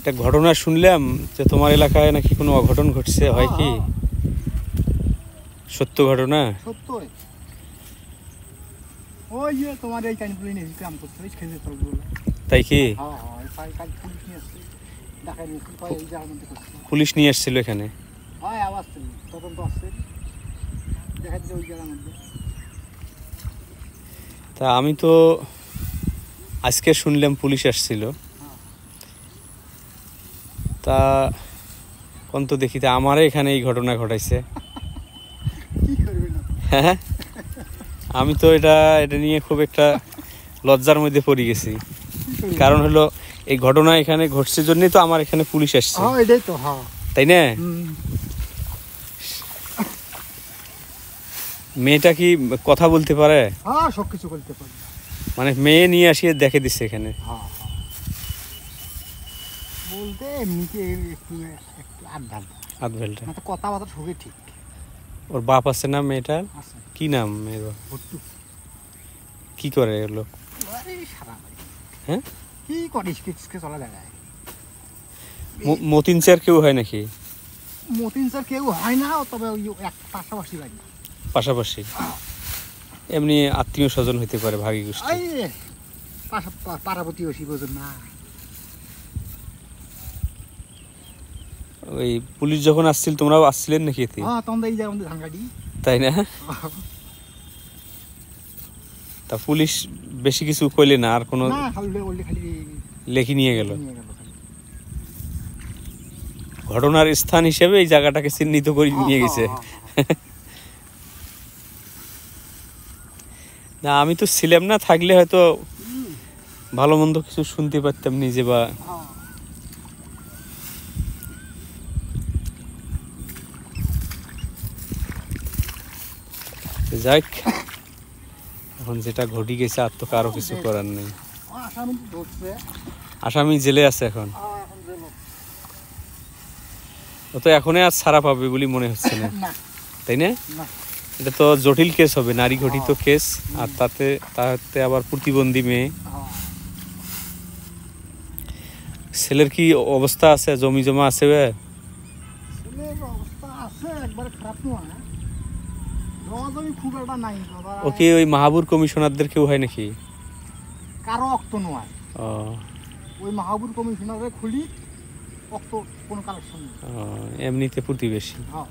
একটা ঘটনা শুনলাম যে তোমার এলাকায় নাকি কোনো অঘটন ঘটছে, হয় কি সত্য ঘটনা? সত্যই ওই যে তোমার এই কানপুরি নেই কাম করতে ওই খেতে তো বলে তাই কি? হ্যাঁ হ্যাঁ ফাইল কাল পুলিশ নিয়ে আসছে ঢাকায় নিয়ে কই এই জায়গার মধ্যে করছে পুলিশ নিয়ে এসেছিল এখানে? হয় আওয়াজ তো তদন্ত আসছে দেখা দিতে ওই জায়গার মধ্যে। তা আমি তো আজকে শুনলাম পুলিশ আসছিল, তা কোন তো দেখি তা আমারে এখানে এই ঘটনা ঘটাইছে। কি করবে না হ্যাঁ, আমি তো এটা নিয়ে খুব একটা লজ্জার মধ্যে পড়ে গেছি। কারণ হলো এই ঘটনা এখানে ঘটছে জন্যই তো আমার এখানে পুলিশ আসছে। হ্যাঁ এটাই তো। হ্যাঁ তাই না? মেয়েটা কি কথা বলতে পারে? হ্যাঁ সব কিছু বলতে পারে। মানে মেয়ে নিয়ে আসিয়ে দেখে দিচ্ছে এখানে? হ্যাঁ বলতে এমনিতে একটু একটু আধ ঘন্টা তো কথাবার্তা সবই ঠিক। ওর বাপ আছে না মেয়েটার? আছে। কি নাম মেয়ের? ভট্টু। কি করে এগুলো? হ্যাঁ কি করে স্কে চলা যায়? মতিন স্যার কেউ হয় নাকি? মতিন স্যার কেউ হয় না, তবে ওই এক পাশাপাশি বাড়ি। পাশাপাশি এমনি আত্মীয় স্বজন হইতে পারে, ভাগী গোষ্ঠী। পার্বতী ওসি বোঝেন না? ওই পুলিশ যখন আসছিল তোমরাও আসছিলেন নাকি এতে? হ্যাঁ তখন এই জায়গা ধান গাড়ি। তাই না? তা পুলিশ বেশি কিছু কইলে না? আর কোনো খালি লেখি নিয়ে গেল? ঘটনার স্থান হিসেবে এই জায়গাটাকে চিহ্নিত করে নিয়ে গেছে। না আমি তো ছিলাম না, থাকলে হয়তো ভালো মন্দ কিছু শুনতে পারতাম নিজে। বা যাক, এখন যেটা ঘটে গেছে আর তো কারো কিছু করার নেই। আসামি জেলে আছে এখন। ও তো এখনই আর ছাড়া পাবে বলে মনে হচ্ছে না, তাই না? এটা তো জটিল কেস হবে, নারী ঘটিত কেস, আর তাতে আবার প্রতিবন্ধী মেয়ে। ছেলের কি অবস্থা আছে? জমি জমা আছে? ও কি ওই মাহাবুর কমিশনারদের কেউ হয় নাকি? কারো অক্ত নয়। ওই মাহাবুর কমিশনারে খুলি অক্ত কোনো কালেকশন নেই। এমনিতে প্রতিবেশী। হ্যাঁ।